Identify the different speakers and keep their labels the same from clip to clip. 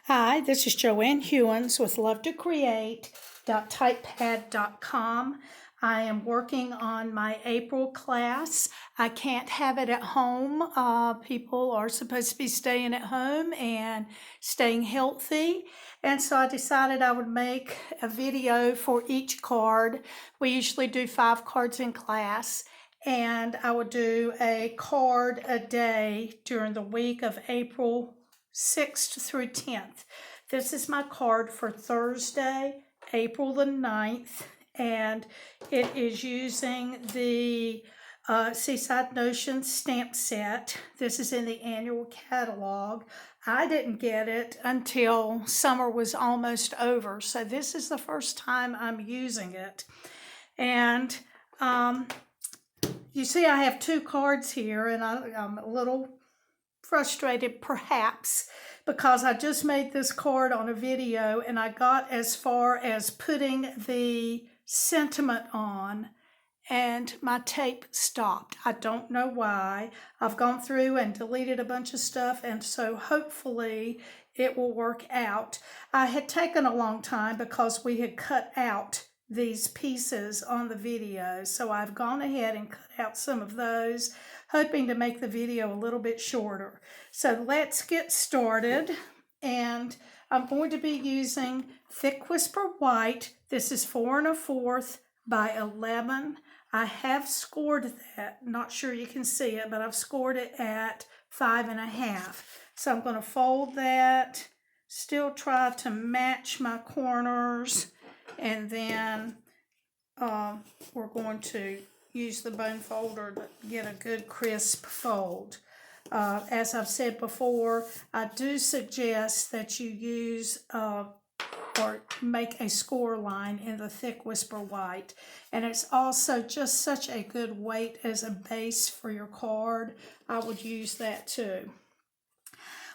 Speaker 1: Hi, this is Joanne Hewins with LoveToCreate.typepad.com. I am working on my April class. I can't have it at home. People are supposed to be staying at home and staying healthy. And so I decided I would make a video for each card. We usually do 5 cards in class. And I would do a card a day during the week of April 6th through 10th. This is my card for Thursday, April the 9th, and it is using the Seaside Notions stamp set. This is in the annual catalog. I didn't get it until summer was almost over, so this is the first time I'm using it. And you see I have 2 cards here, and I'm a little frustrated perhaps because I just made this card on a video and I got as far as putting the sentiment on and my tape stopped. I don't know why. I've gone through and deleted a bunch of stuff, and so hopefully it will work out. I had taken a long time because we had cut out these pieces on the video, so I've gone ahead and cut out some of those, hoping to make the video a little bit shorter. So let's get started, and I'm going to be using Thick Whisper White. This is 4 1/4 by 11. I have scored that, not sure you can see it, but I've scored it at 5 1/2. So I'm going to fold that, still try to match my corners, and then we're going to use the bone folder to get a good crisp fold. As I've said before, I do suggest that you use or make a score line in the Thick Whisper White. And it's also just such a good weight as a base for your card. I would use that too.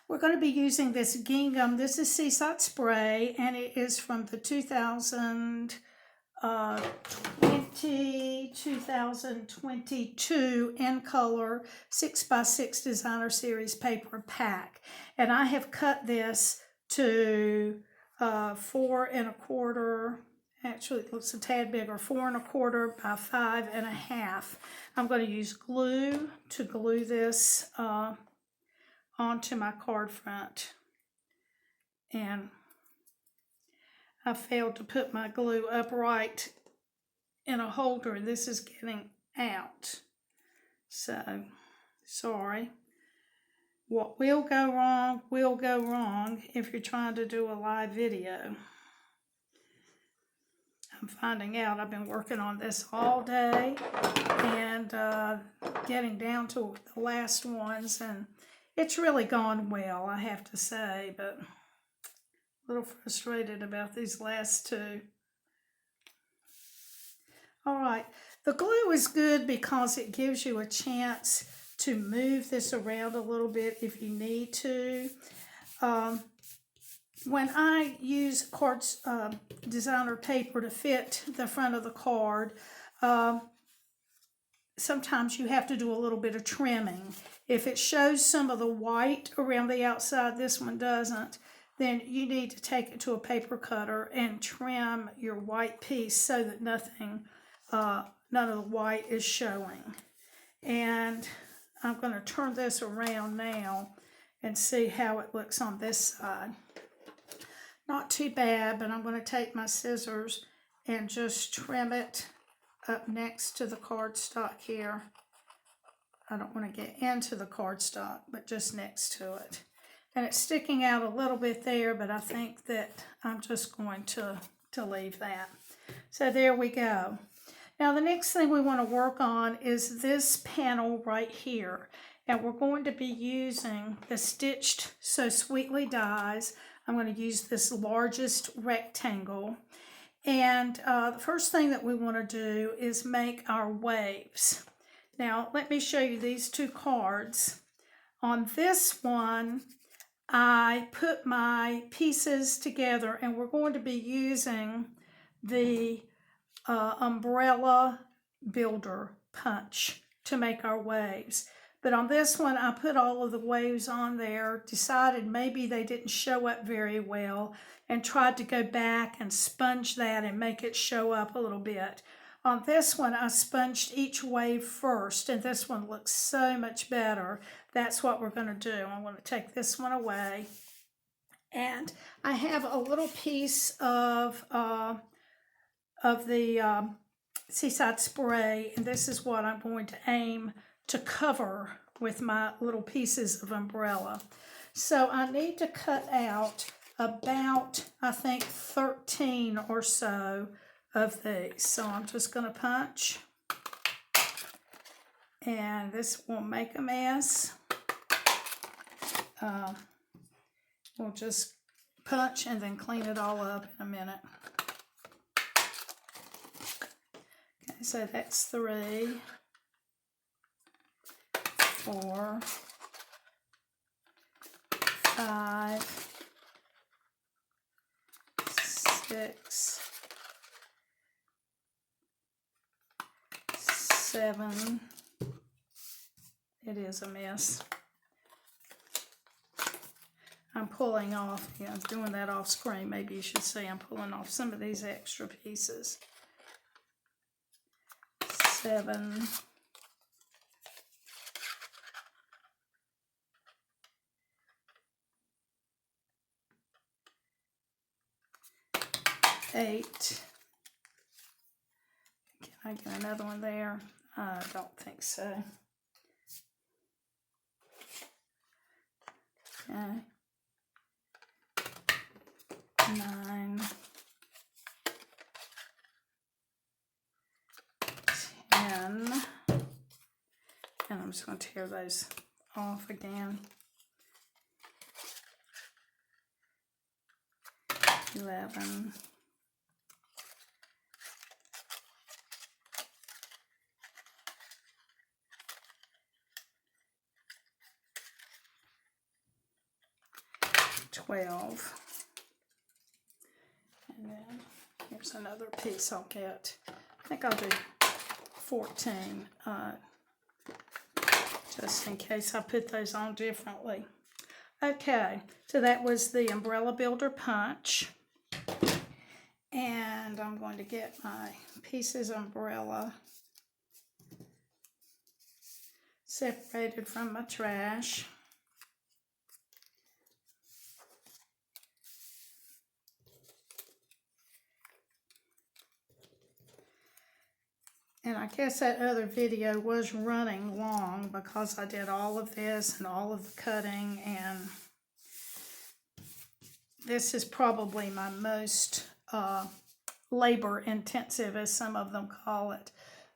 Speaker 1: We're going to be using this gingham. This is Seaside Spray, and it is from the 2022 In Color 6x6 Designer Series paper pack. And I have cut this to 4 1/4, actually it looks a tad bigger, 4 1/4 by 5 1/2. I'm going to use glue to glue this onto my card front, and I failed to put my glue upright in a holder. This is getting out, so sorry. What will go wrong if you're trying to do a live video. I'm finding out. I've been working on this all day and getting down to the last ones, and it's really gone well, I have to say, but a little frustrated about these last 2. All right, the glue is good because it gives you a chance to move this around a little bit if you need to. When I use cards, designer paper to fit the front of the card, sometimes you have to do a little bit of trimming. If it shows some of the white around the outside, this one doesn't, then you need to take it to a paper cutter and trim your white piece so that none of the white is showing. And I'm going to turn this around now and see how it looks on this side. Not too bad, but I'm going to take my scissors and just trim it up next to the cardstock here. I don't want to get into the cardstock, but just next to it. And it's sticking out a little bit there, but I think that I'm just going to leave that. So there we go. Now the next thing we want to work on is this panel right here. And we're going to be using the Stitched So Sweetly dies. I'm going to use this largest rectangle. And the first thing that we want to do is make our waves. Now, let me show you these 2 cards. On this one, I put my pieces together, and we're going to be using the umbrella builder punch to make our waves. But on this one, I put all of the waves on there, decided maybe they didn't show up very well, and tried to go back and sponge that and make it show up a little bit. On this one, I sponged each wave first, and this one looks so much better. That's what we're going to do. I'm going to take this one away. And I have a little piece of the Seaside spray, and this is what I'm going to aim to cover with my little pieces of umbrella. So I need to cut out about, I think, 13 or so of these. So I'm just going to punch, and this will make a mess. We'll just punch and then clean it all up in a minute. Okay, so that's 3, 4, 5, 6, 7. It is a mess. I'm pulling off, yeah, I'm doing that off screen. Maybe you should see I'm pulling off some of these extra pieces. 7. 8. Can I get another one there? I don't think so. Okay. 9, 10, and I'm just going to tear those off again. 11, 12. And then here's another piece I'll get. I think I'll do 14, just in case I put those on differently. Okay, so that was the Umbrella Builder Punch. And I'm going to get my pieces of umbrella separated from my trash. And I guess that other video was running long because I did all of this and all of the cutting, and this is probably my most labor intensive, as some of them call it,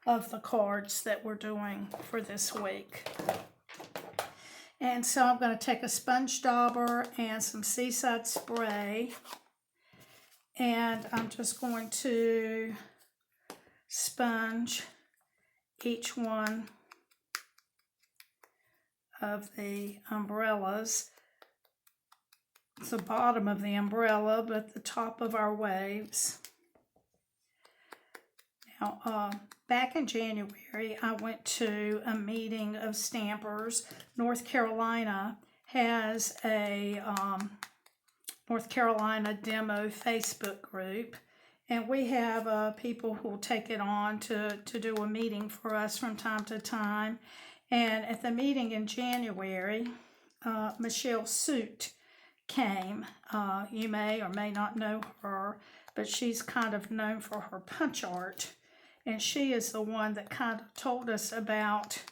Speaker 1: of the cards that we're doing for this week. And so I'm going to take a sponge dauber and some Seaside spray, and I'm just going to sponge each one of the umbrellas. It's the bottom of the umbrella, but the top of our waves. Now, back in January, I went to a meeting of stampers. North Carolina has a North Carolina demo Facebook group, and we have people who will take it on to do a meeting for us from time to time. And at the meeting in January, Michelle Suit came. You may or may not know her, but she's kind of known for her punch art. And she is the one that kind of told us about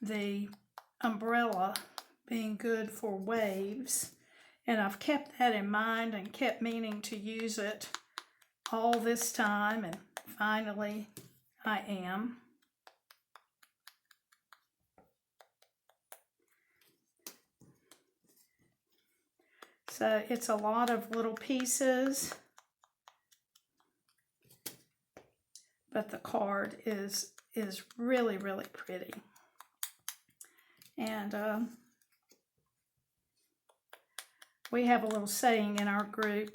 Speaker 1: the umbrella being good for waves. And I've kept that in mind and kept meaning to use it all this time, and finally I am. So it's a lot of little pieces, but the card is really, really pretty. And we have a little saying in our group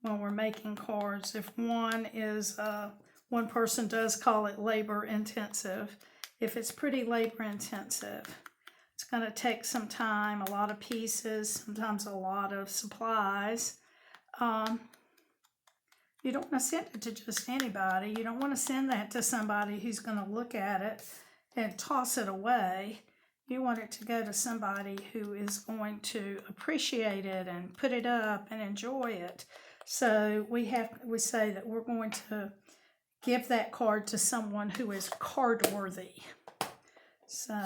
Speaker 1: when we're making cards. If one person does call it labor intensive, if it's pretty labor intensive. It's going to take some time, a lot of pieces, sometimes a lot of supplies. You don't want to send it to just anybody. You don't want to send that to somebody who's going to look at it and toss it away. You want it to go to somebody who is going to appreciate it and put it up and enjoy it. So we say that we're going to give that card to someone who is card worthy. So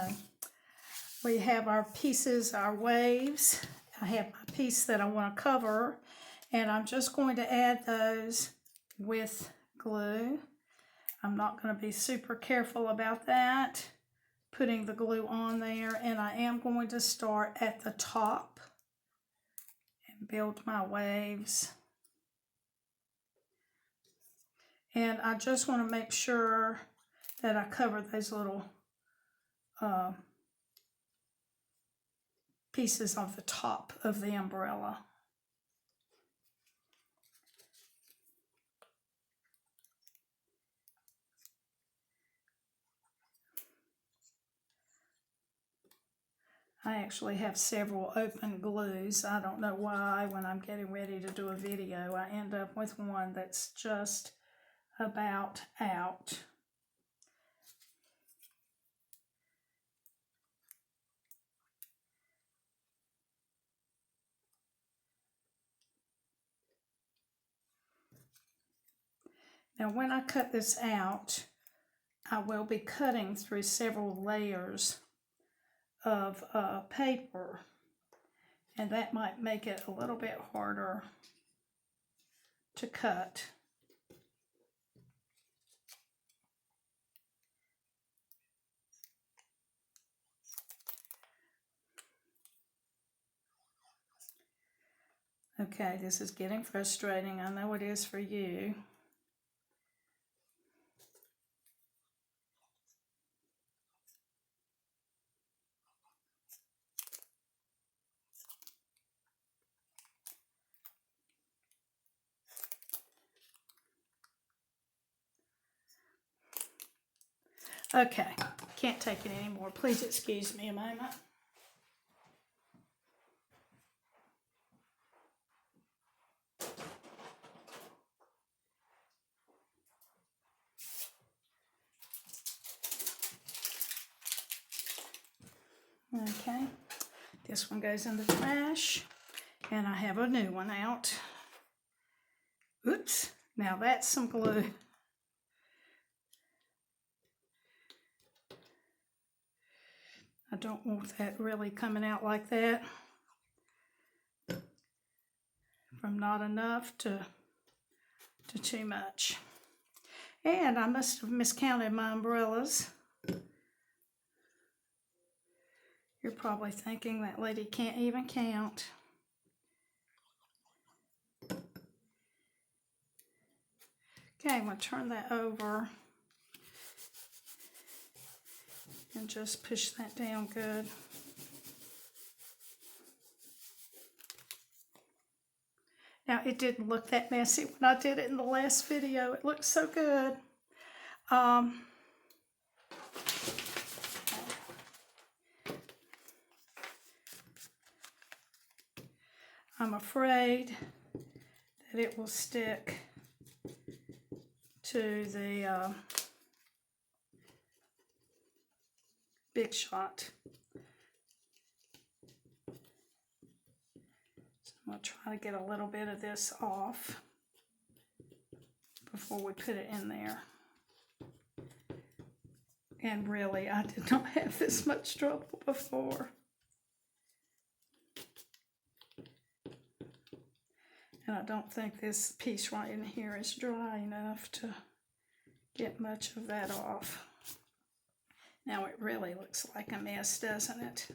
Speaker 1: we have our pieces, our waves. I have my piece that I want to cover, and I'm just going to add those with glue. I'm not going to be super careful about that, putting the glue on there, and I am going to start at the top and build my waves. And I just want to make sure that I cover those little pieces of the top of the umbrella. I actually have several open glues. I don't know why when I'm getting ready to do a video I end up with one that's just about out. Now when I cut this out, I will be cutting through several layers of paper, and that might make it a little bit harder to cut. Okay, this is getting frustrating. I know it is for you. Okay, can't take it anymore. Please excuse me a moment. Okay, this one goes in the trash, and I have a new one out. Oops, now that's some glue. I don't want that really coming out like that. From not enough to too much. And I must have miscounted my umbrellas. You're probably thinking that lady can't even count. Okay, I'm going to turn that over and just push that down good. Now, it didn't look that messy when I did it in the last video. It looked so good. I'm afraid that it will stick to the Big Shot. So I'm going to try to get a little bit of this off before we put it in there. And really, I did not have this much trouble before. And I don't think this piece right in here is dry enough to get much of that off. Now it really looks like a mess, doesn't it?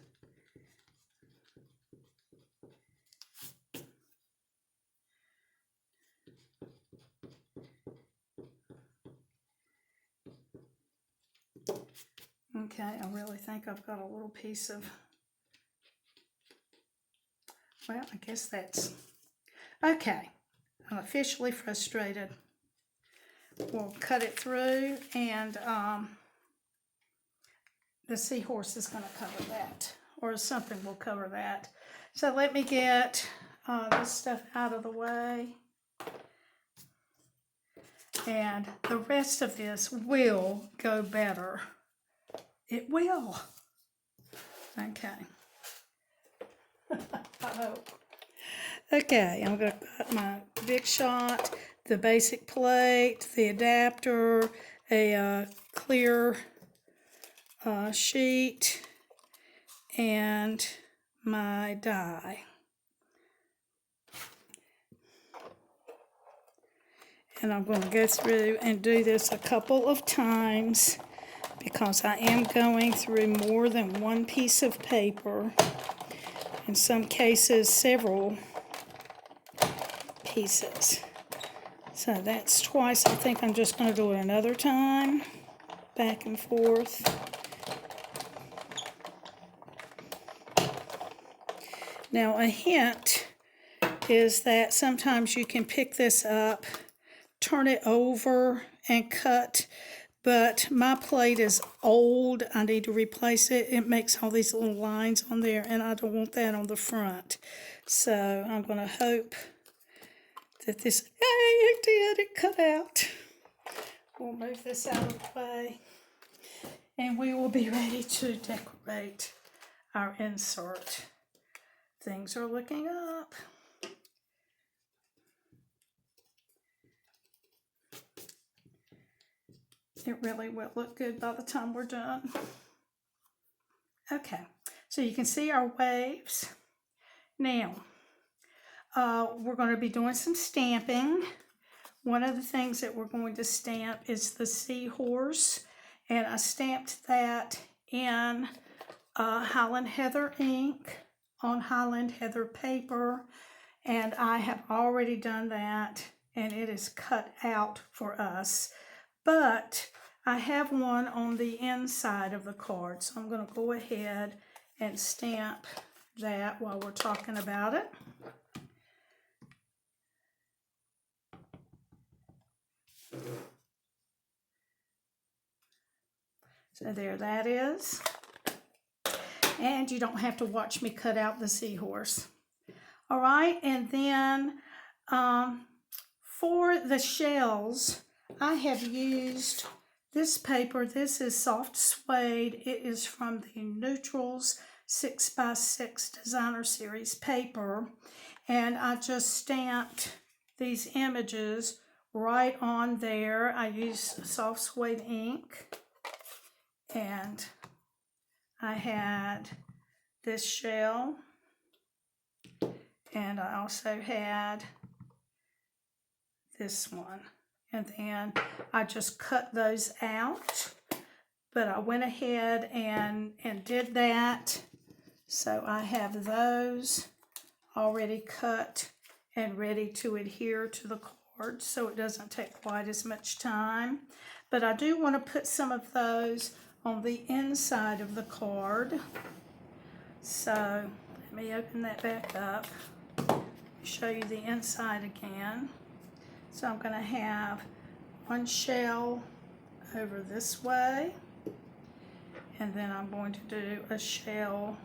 Speaker 1: Okay, I really think I've got a little piece of, well, I guess that's, okay, I'm officially frustrated. We'll cut it through, and the seahorse is going to cover that, or something will cover that. So let me get this stuff out of the way. And the rest of this will go better. It will. Okay. I hope. Okay, I'm going to cut my Big Shot, the basic plate, the adapter, a clear sheet, and my die. And I'm going to go through and do this a couple of times because I am going through more than one piece of paper. In some cases, several pieces. So that's twice. I think I'm just going to do it another time. Back and forth. Now a hint is that sometimes you can pick this up, turn it over, and cut, but my plate is old. I need to replace it. It makes all these little lines on there, and I don't want that on the front. So I'm going to hope that this, hey, it did, it cut out. We'll move this out of the way, and we will be ready to decorate our insert. Things are looking up. It really will look good by the time we're done. Okay, so you can see our waves. Now, we're going to be doing some stamping. One of the things that we're going to stamp is the seahorse, and I stamped that in Highland Heather ink on Highland Heather paper, and I have already done that, and it is cut out for us. But I have one on the inside of the card, so I'm going to go ahead and stamp that while we're talking about it. So there that is. And you don't have to watch me cut out the seahorse. All right, and then for the shells, I have used this paper. This is soft suede. It is from the Neutrals 6x6 Designer Series paper. And I just stamped these images right on there. I used soft suede ink. And I had this shell. And I also had this one. And then I just cut those out, but I went ahead and did that. So I have those already cut and ready to adhere to the card, so it doesn't take quite as much time. But I do want to put some of those on the inside of the card. So let me open that back up, show you the inside again. So I'm going to have one shell over this way, and then I'm going to do a shell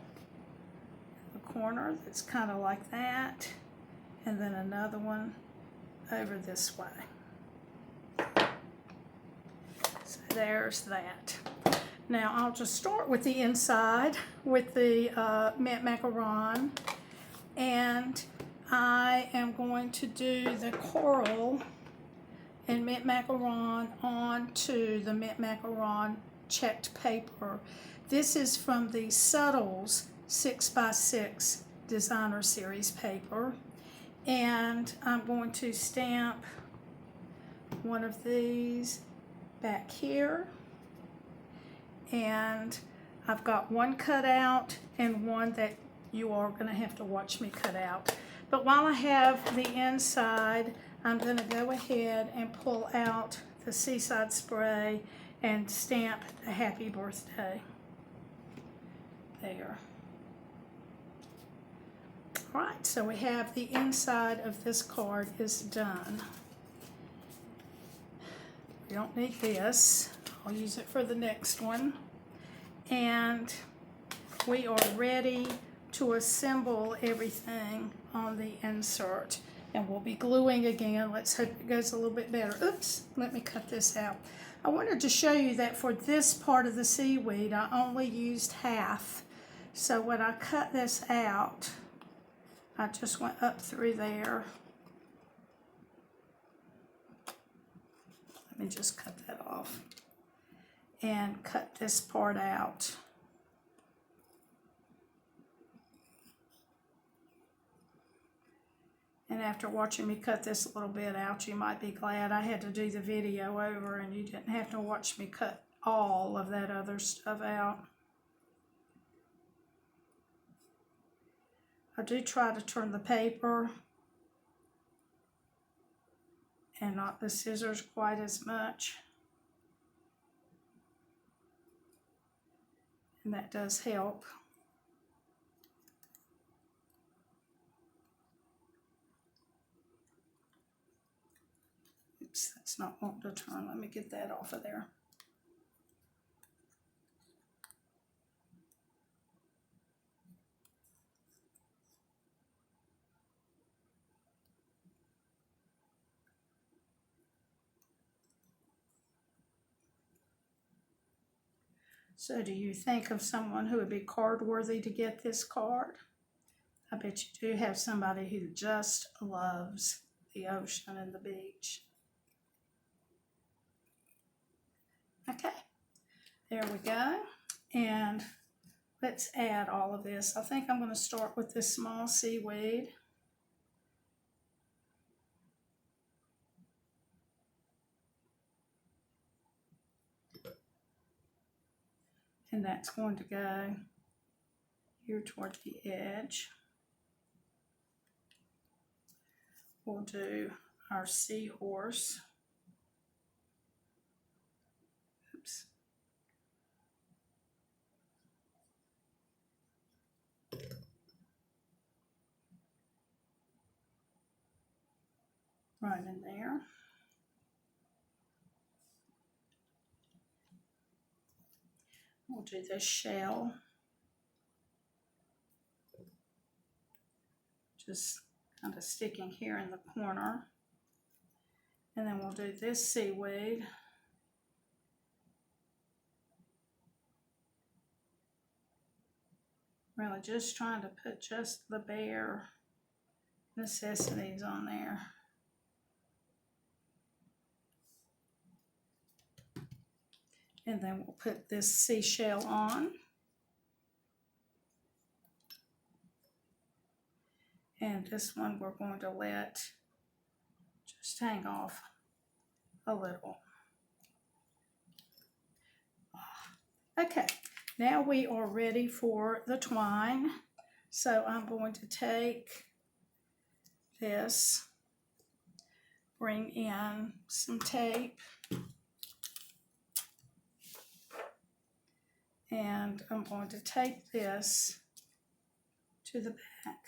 Speaker 1: in the corner that's kind of like that, and then another one over this way. So there's that. Now I'll just start with the inside with the mint macaron, and I am going to do the coral and mint macaron onto the mint macaron checked paper. This is from the Subtles 6x6 Designer Series paper, and I'm going to stamp one of these back here, and I've got one cut out and one that you are going to have to watch me cut out. But while I have the inside, I'm going to go ahead and pull out the Seaside spray and stamp the happy birthday there. All right, so we have the inside of this card is done. We don't need this. I'll use it for the next one. and we are ready to assemble everything on the insert. And we'll be gluing again. Let's hope it goes a little bit better. Oops, let me cut this out. I wanted to show you that for this part of the seaweed, I only used half. So when I cut this out, I just went up through there. Let me just cut that off and cut this part out. And after watching me cut this a little bit out, you might be glad I had to do the video over and you didn't have to watch me cut all of that other stuff out. I do try to turn the paper and not the scissors quite as much. And that does help. Oops, that's not wanting to turn. Let me get that off of there. So do you think of someone who would be card worthy to get this card? I bet you do have somebody who just loves the ocean and the beach. Okay, there we go. And let's add all of this. I think I'm going to start with this small seaweed. And that's going to go here toward the edge. We'll do our seahorse. Oops. Right in there. We'll do this shell. Just kind of sticking here in the corner. And then we'll do this seaweed. Really just trying to put just the bare necessities on there. And then we'll put this seashell on. And this one we're going to let just hang off a little. Okay, now we are ready for the twine. So I'm going to take this, bring in some tape, and I'm going to tape this to the back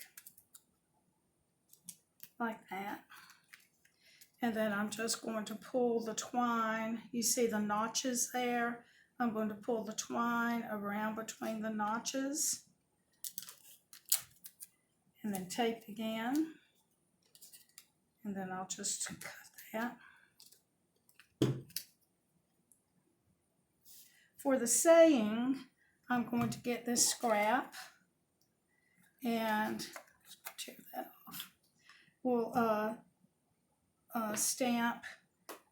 Speaker 1: like that. And then I'm just going to pull the twine. You see the notches there? I'm going to pull the twine around between the notches and then tape again. And then I'll just cut that. For the saying, I'm going to get this scrap and tear that off. We'll stamp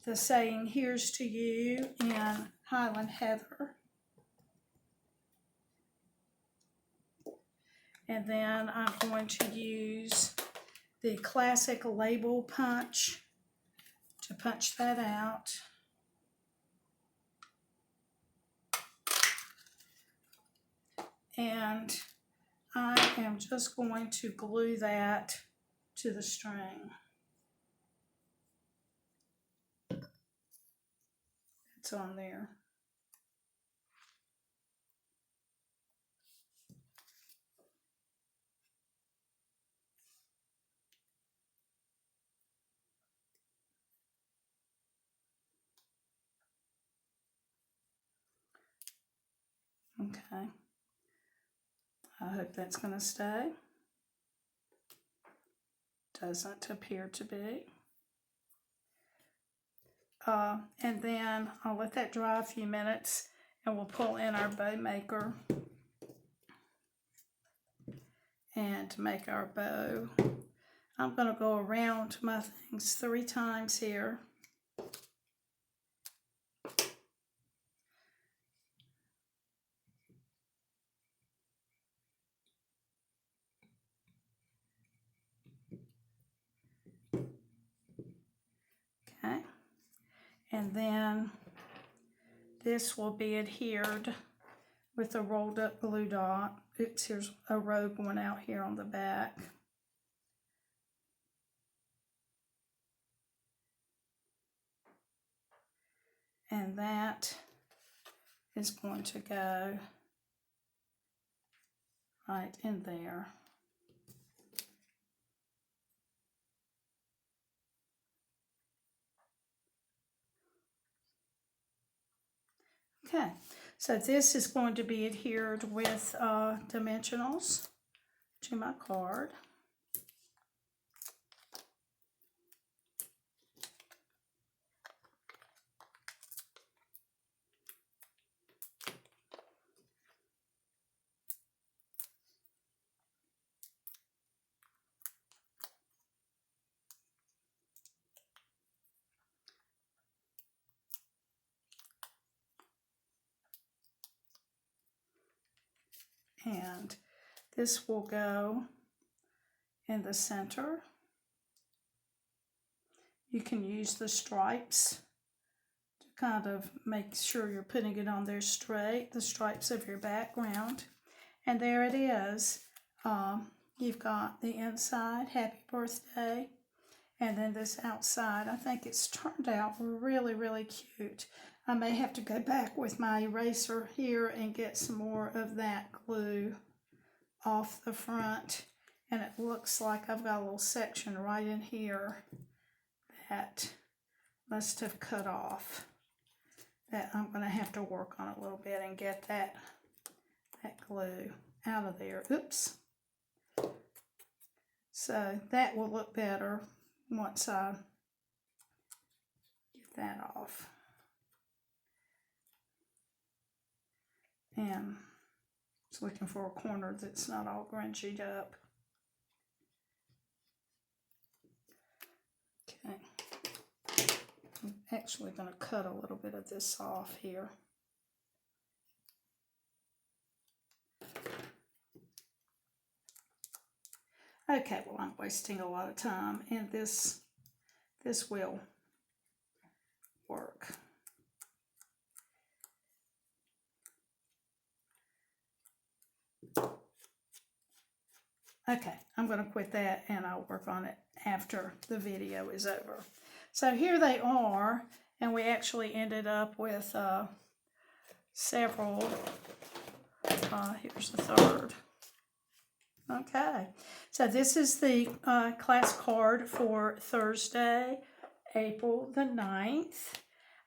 Speaker 1: the saying, "Here's to you," in Highland Heather. And then I'm going to use the classic label punch to punch that out. And I am just going to glue that to the string. It's on there. Okay. I hope that's going to stay. Doesn't appear to be. And then I'll let that dry a few minutes and we'll pull in our bow maker and make our bow. I'm going to go around my things 3 times here. Okay. And then this will be adhered with a rolled up glue dot. Oops, here's a row going out here on the back. And that is going to go right in there. Okay, so this is going to be adhered with dimensionals to my card. And this will go in the center. You can use the stripes to kind of make sure you're putting it on there straight, the stripes of your background. And there it is. You've got the inside, happy birthday, and then this outside. I think it's turned out really, really cute. I may have to go back with my eraser here and get some more of that glue off the front. And it looks like I've got a little section right in here that must have cut off. That I'm going to have to work on a little bit and get that glue out of there. Oops. So that will look better once I get that off. And just looking for a corner that's not all grungied up. Okay. I'm actually going to cut a little bit of this off here. Okay, well, I'm wasting a lot of time, and this will work. Okay, I'm going to quit that, and I'll work on it after the video is over. So here they are, and we actually ended up with several. Here's the third. Okay, so this is the class card for Thursday, April the 9th.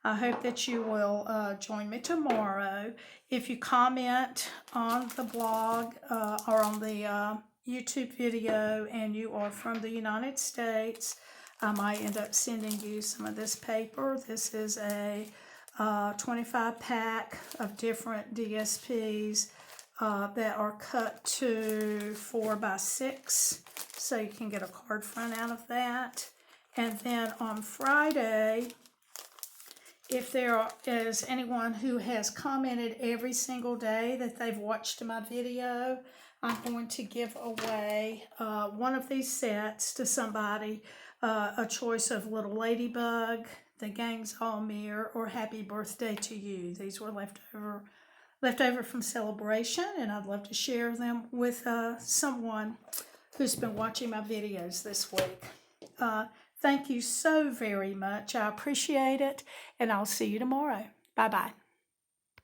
Speaker 1: I hope that you will join me tomorrow. If you comment on the blog or on the YouTube video and you are from the United States, I might end up sending you some of this paper. This is a 25 pack of different DSPs that are cut to 4x6, so you can get a card front out of that. And then on Friday, if there is anyone who has commented every single day that they've watched my video, I'm going to give away one of these sets to somebody, a choice of Little Ladybug, The Gang's All Mirror, or Happy Birthday to You. These were left over from Celebration, and I'd love to share them with someone who's been watching my videos this week. Thank you so very much. I appreciate it, and I'll see you tomorrow. Bye-bye.